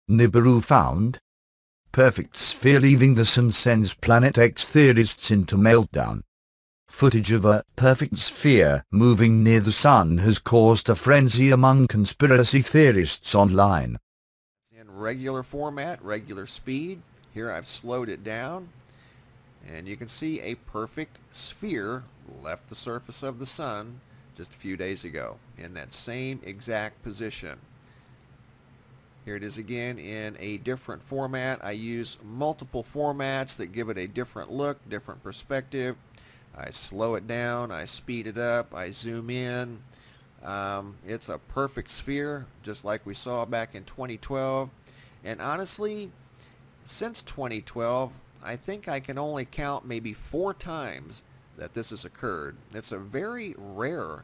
Nibiru found. Perfect sphere leaving the sun sends Planet X theorists into meltdown. Footage of a perfect sphere moving near the sun has caused a frenzy among conspiracy theorists online. It's in regular format, regular speed. Here I've slowed it down, and you can see a perfect sphere left the surface of the sun just a few days ago in that same exact position. Here it is again in a different format. I use multiple formats that give it a different look, different perspective. I slow it down, I speed it up, I zoom in. It's a perfect sphere, just like we saw back in 2012. And honestly, since 2012, I think I can only count maybe 4 times that this has occurred. It's a very rare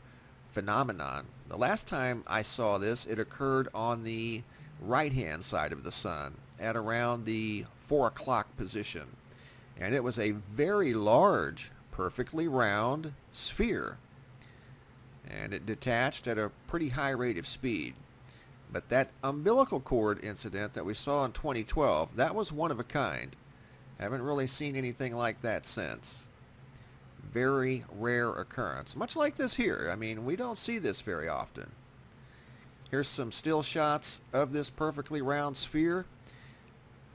phenomenon. The last time I saw this, it occurred on the right-hand side of the sun at around the 4 o'clock position. And it was a very large, perfectly round sphere. And it detached at a pretty high rate of speed. But that umbilical cord incident that we saw in 2012, that was one of a kind. Haven't really seen anything like that since. Very rare occurrence. Much like this here. I mean, we don't see this very often. Here's some still shots of this perfectly round sphere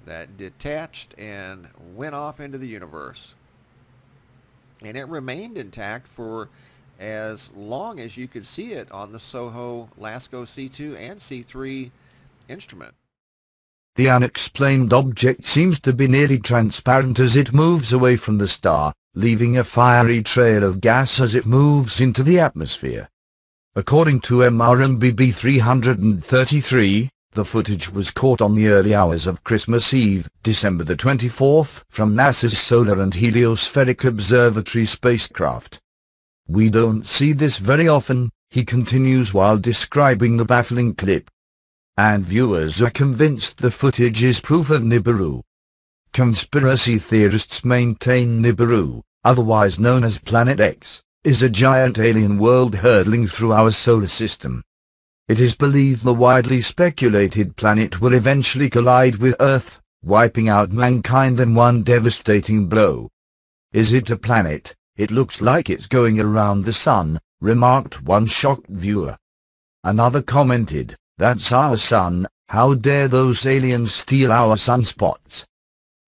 that detached and went off into the universe. And it remained intact for as long as you could see it on the SOHO LASCO C2 and C3 instrument. The unexplained object seems to be nearly transparent as it moves away from the star, leaving a fiery trail of gas as it moves into the atmosphere. According to MRMBB 333, the footage was caught on the early hours of Christmas Eve, December the 24th, from NASA's Solar and Heliospheric Observatory spacecraft. "We don't see this very often," he continues while describing the baffling clip. And viewers are convinced the footage is proof of Nibiru. Conspiracy theorists maintain Nibiru, otherwise known as Planet X, is a giant alien world hurtling through our solar system. It is believed the widely speculated planet will eventually collide with Earth, wiping out mankind in one devastating blow. "Is it a planet? It looks like it's going around the sun," remarked one shocked viewer. Another commented, "That's our sun, how dare those aliens steal our sunspots?"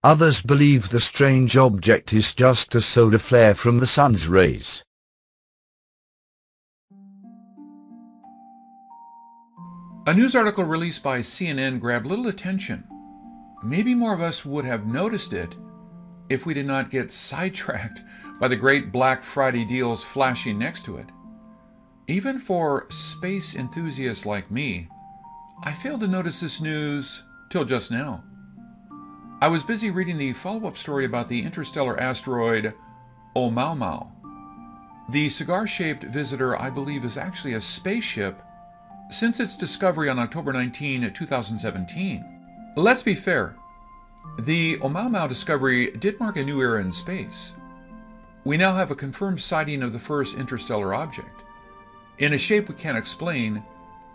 Others believe the strange object is just a solar flare from the sun's rays. A news article released by CNN grabbed little attention. Maybe more of us would have noticed it if we did not get sidetracked by the great Black Friday deals flashing next to it. Even for space enthusiasts like me, I failed to notice this news till just now. I was busy reading the follow-up story about the interstellar asteroid Oumuamua. The cigar-shaped visitor, I believe, is actually a spaceship since its discovery on October 19, 2017. Let's be fair. The Oumuamua discovery did mark a new era in space. We now have a confirmed sighting of the first interstellar object, in a shape we can't explain,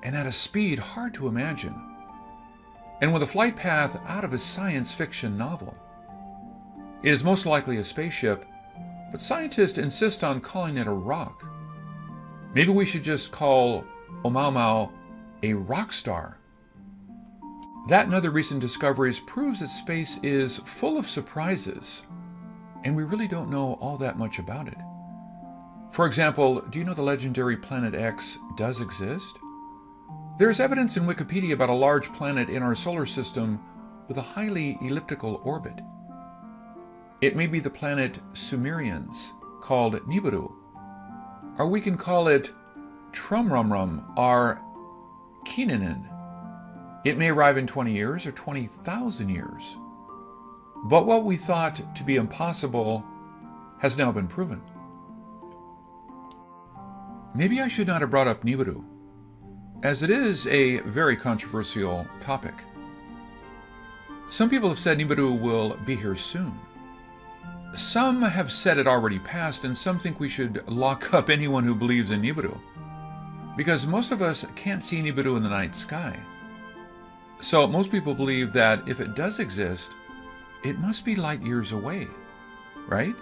and at a speed hard to imagine, and with a flight path out of a science fiction novel. It is most likely a spaceship, but scientists insist on calling it a rock. Maybe we should just call Oumuamua a rock star. That and other recent discoveries proves that space is full of surprises, and we really don't know all that much about it. For example, do you know the legendary Planet X does exist? There is evidence in Wikipedia about a large planet in our solar system with a highly elliptical orbit. It may be the planet Sumerians, called Nibiru, or we can call it Trumrumrum or Keenanen. It may arrive in 20 years or 20,000 years. But what we thought to be impossible has now been proven. Maybe I should not have brought up Nibiru, as it is a very controversial topic. Some people have said Nibiru will be here soon. Some have said it already passed, and some think we should lock up anyone who believes in Nibiru, because most of us can't see Nibiru in the night sky. So most people believe that if it does exist, it must be light years away, right?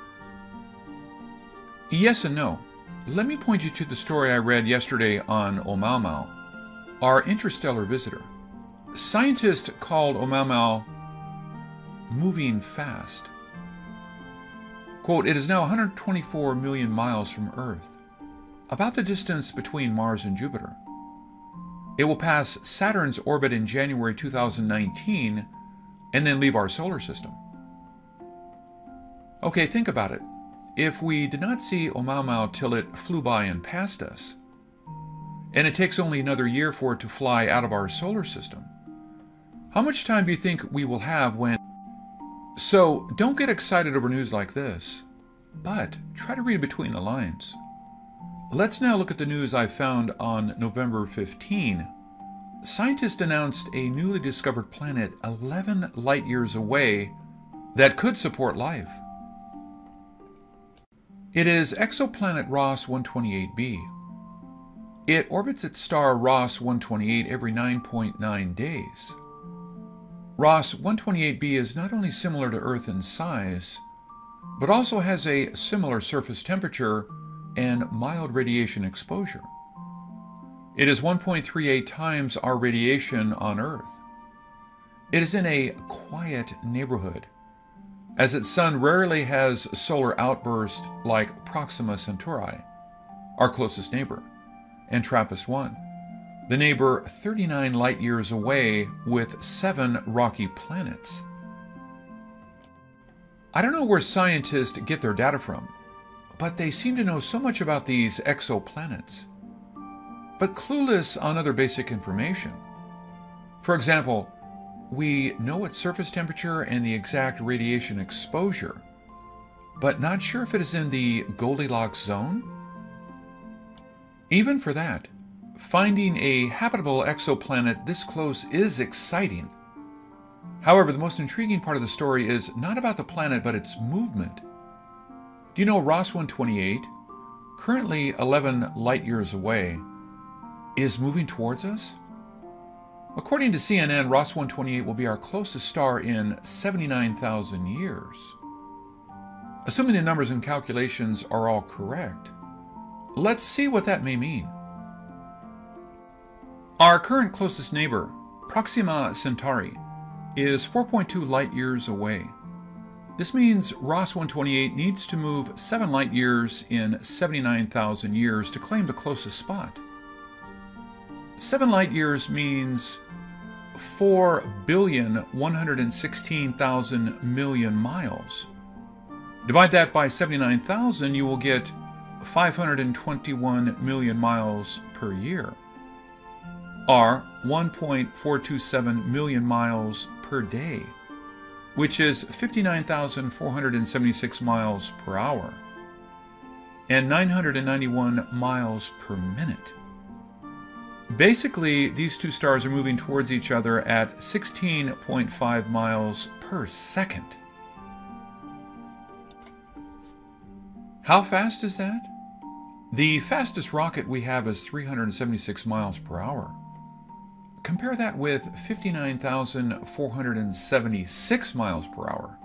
Yes and no. Let me point you to the story I read yesterday on Oumuamua, our interstellar visitor. Scientists called Oumuamua moving fast. Quote, it is now 124 million miles from Earth, about the distance between Mars and Jupiter. It will pass Saturn's orbit in January 2019 and then leave our solar system. Okay, think about it. If we did not see Oumuamua till it flew by and passed us, and it takes only another year for it to fly out of our solar system, how much time do you think we will have when... So, don't get excited over news like this, but try to read between the lines. Let's now look at the news I found on November 15. Scientists announced a newly discovered planet 11 light years away that could support life. It is exoplanet Ross 128b. It orbits its star Ross 128 every 9.9 days. Ross 128b is not only similar to Earth in size, but also has a similar surface temperature and mild radiation exposure. It is 1.38 times our radiation on Earth. It is in a quiet neighborhood, as its sun rarely has solar outbursts like Proxima Centauri, our closest neighbor, and TRAPPIST-1, the neighbor 39 light years away with 7 rocky planets. I don't know where scientists get their data from, but they seem to know so much about these exoplanets, but clueless on other basic information. For example, we know its surface temperature and the exact radiation exposure, but not sure if it is in the Goldilocks zone? Even for that, finding a habitable exoplanet this close is exciting. However, the most intriguing part of the story is not about the planet, but its movement. Do you know Ross 128, currently 11 light years away, is moving towards us? According to CNN, Ross 128 will be our closest star in 79,000 years. Assuming the numbers and calculations are all correct, let's see what that may mean. Our current closest neighbor, Proxima Centauri, is 4.2 light years away. This means Ross 128 needs to move 7 light years in 79,000 years to claim the closest spot. 7 light years means 4,116,000 million miles. Divide that by 79,000, you will get 521 million miles per year, or 1.427 million miles per day, which is 59,476 miles per hour, and 991 miles per minute. Basically, these two stars are moving towards each other at 16.5 miles per second. How fast is that? The fastest rocket we have is 376 miles per hour. Compare that with 59,476 miles per hour,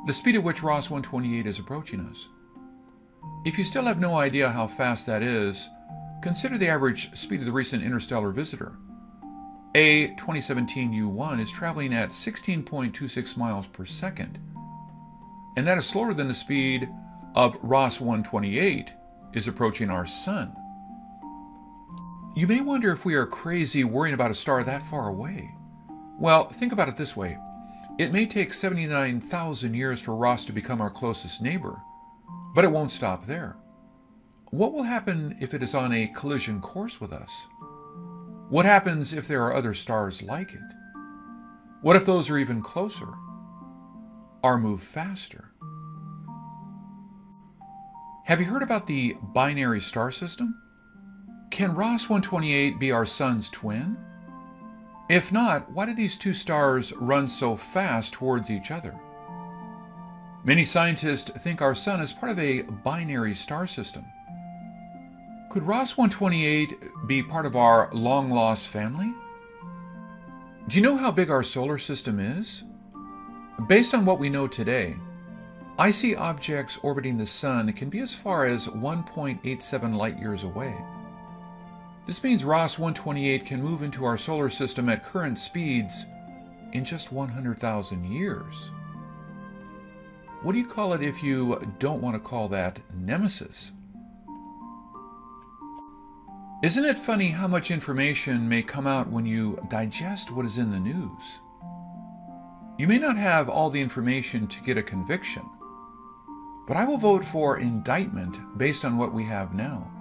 the speed at which Ross 128 is approaching us. If you still have no idea how fast that is, consider the average speed of the recent interstellar visitor. A 2017 U1 is traveling at 16.26 miles per second, and that is slower than the speed of Ross 128 is approaching our sun. You may wonder if we are crazy worrying about a star that far away. Well, think about it this way. It may take 79,000 years for Ross to become our closest neighbor, but it won't stop there. What will happen if it is on a collision course with us? What happens if there are other stars like it? What if those are even closer, or move faster? Have you heard about the binary star system? Can Ross 128 be our sun's twin? If not, why do these two stars run so fast towards each other? Many scientists think our sun is part of a binary star system. Could Ross 128 be part of our long-lost family? Do you know how big our solar system is? Based on what we know today, icy objects orbiting the Sun can be as far as 1.87 light years away. This means Ross 128 can move into our solar system at current speeds in just 100,000 years. What do you call it if you don't want to call that nemesis? Isn't it funny how much information may come out when you digest what is in the news? You may not have all the information to get a conviction, but I will vote for indictment based on what we have now.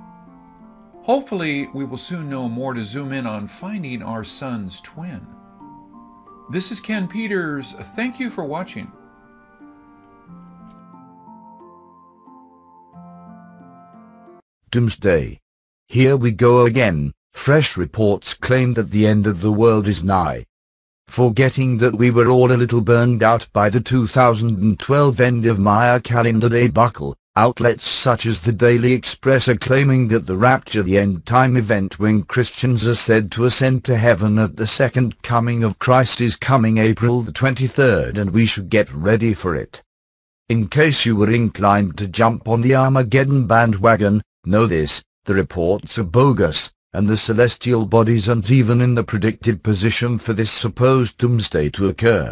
Hopefully, we will soon know more to zoom in on finding our sun's twin. This is Ken Peters. Thank you for watching. Doomsday. Here we go again. Fresh reports claim that the end of the world is nigh. Forgetting that we were all a little burned out by the 2012 end of Maya calendar debacle, outlets such as the Daily Express are claiming that the rapture, the end-time event when Christians are said to ascend to heaven at the second coming of Christ, is coming April the 23rd, and we should get ready for it. In case you were inclined to jump on the Armageddon bandwagon, know this: the reports are bogus, and the celestial bodies aren't even in the predicted position for this supposed doomsday to occur.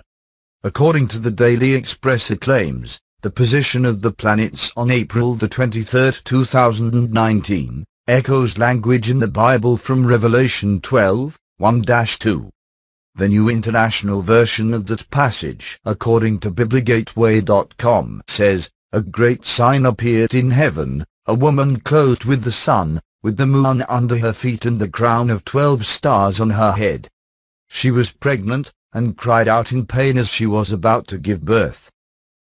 According to the Daily Express, it claims the position of the planets on April the 23rd, 2019, echoes language in the Bible from Revelation 12, 1-2. The New International Version of that passage, according to BibleGateway.com, says, "A great sign appeared in heaven, a woman clothed with the sun, with the moon under her feet and a crown of 12 stars on her head. She was pregnant, and cried out in pain as she was about to give birth."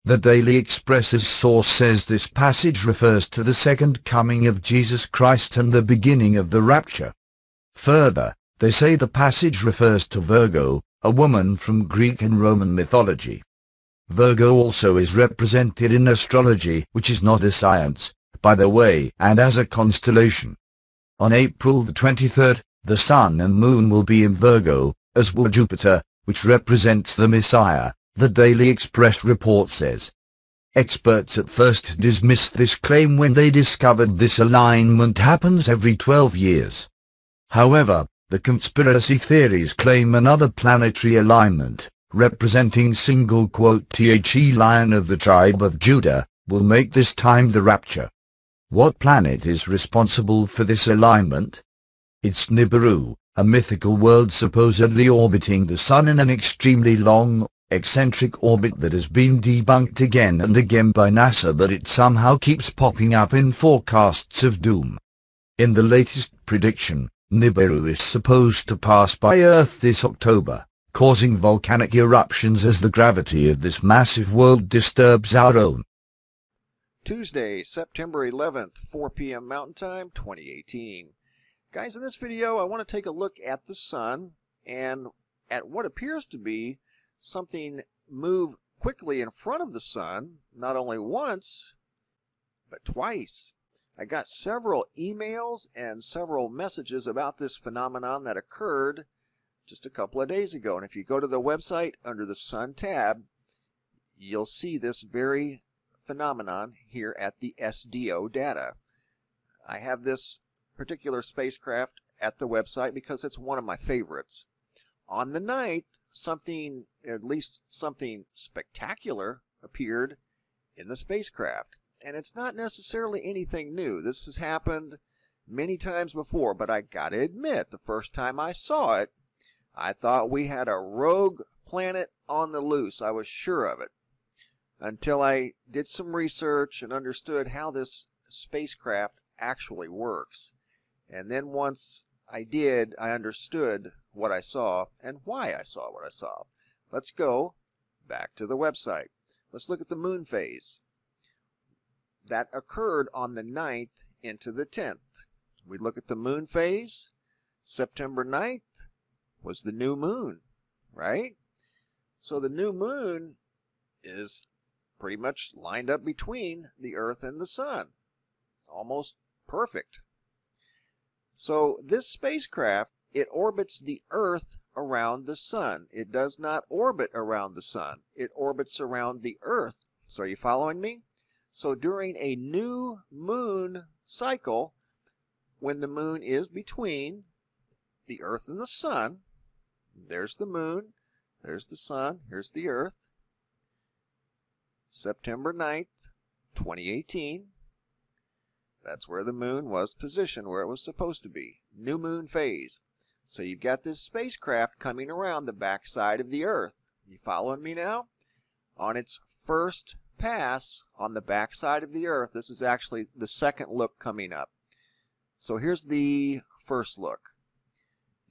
The Daily Express's source says this passage refers to the second coming of Jesus Christ and the beginning of the rapture. Further, they say the passage refers to Virgo, a woman from Greek and Roman mythology. Virgo also is represented in astrology, which is not a science, by the way, and as a constellation. On April the 23rd, the Sun and Moon will be in Virgo, as will Jupiter, which represents the Messiah, the Daily Express report says. Experts at first dismissed this claim when they discovered this alignment happens every 12 years. However, the conspiracy theories claim another planetary alignment, representing single quote The Lion of the tribe of Judah, will make this time the rapture. What planet is responsible for this alignment? It's Nibiru, a mythical world supposedly orbiting the Sun in an extremely long, eccentric orbit that has been debunked again and again by NASA, but it somehow keeps popping up in forecasts of doom. In the latest prediction, Nibiru is supposed to pass by Earth this October, causing volcanic eruptions as the gravity of this massive world disturbs our own. Tuesday, September 11th, 4 p.m. Mountain Time, 2018. Guys, in this video, I want to take a look at the Sun and at what appears to be something move quickly in front of the Sun, not only once, but twice. I got several emails and several messages about this phenomenon that occurred just a couple of days ago. And if you go to the website under the Sun tab, you'll see this very phenomenon here at the SDO data. I have this particular spacecraft at the website because it's one of my favorites. On the 9th, at least something spectacular appeared in the spacecraft. And it's not necessarily anything new. This has happened many times before, but I gotta admit, the first time I saw it, I thought we had a rogue planet on the loose. I was sure of it, until I did some research and understood how this spacecraft actually works. And then once I did, I understood what I saw and why I saw what I saw. Let's go back to the website. Let's look at the moon phase. That occurred on the 9th into the 10th. We look at the moon phase. September 9th was the new moon, right? So the new moon is pretty much lined up between the Earth and the Sun. Almost perfect. So this spacecraft, it orbits the Earth around the sun. It does not orbit around the sun. It orbits around the Earth. So are you following me? So during a new moon cycle, when the moon is between the Earth and the sun, there's the moon, there's the sun, here's the Earth, September 9th, 2018, that's where the moon was positioned, where it was supposed to be. New moon phase. So you've got this spacecraft coming around the backside of the Earth. You following me now? On its first pass on the backside of the Earth, this is actually the second look coming up. So here's the first look.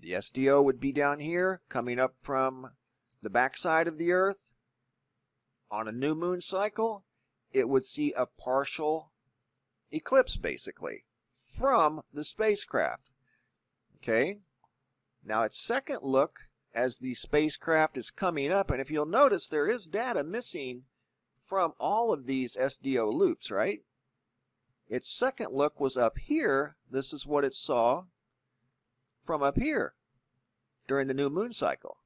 The SDO would be down here, coming up from the backside of the Earth. On a new moon cycle, it would see a partial eclipse, basically, from the spacecraft. Okay? Now its second look, as the spacecraft is coming up, and if you'll notice, there is data missing from all of these SDO loops, right? Its second look was up here. This is what it saw from up here during the new moon cycle.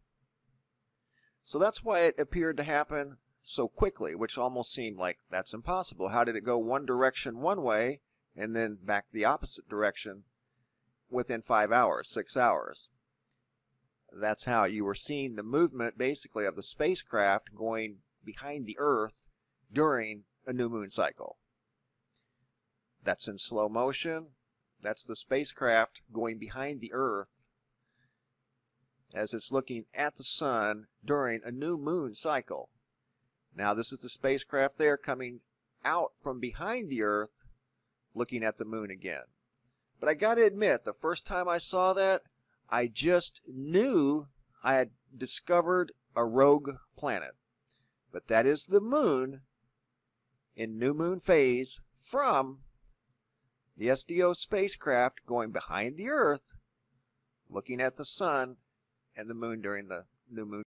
So that's why it appeared to happen so quickly, which almost seemed like that's impossible. How did it go one direction one way and then back the opposite direction within 5 hours, 6 hours? That's how you were seeing the movement basically of the spacecraft going behind the Earth during a new moon cycle. That's in slow motion. That's the spacecraft going behind the Earth as it's looking at the sun during a new moon cycle. Now this is the spacecraft there coming out from behind the Earth looking at the moon again. But I got to admit, the first time I saw that, I just knew I had discovered a rogue planet. But that is the moon in new moon phase from the SDO spacecraft going behind the Earth, looking at the sun and the moon during the new moon.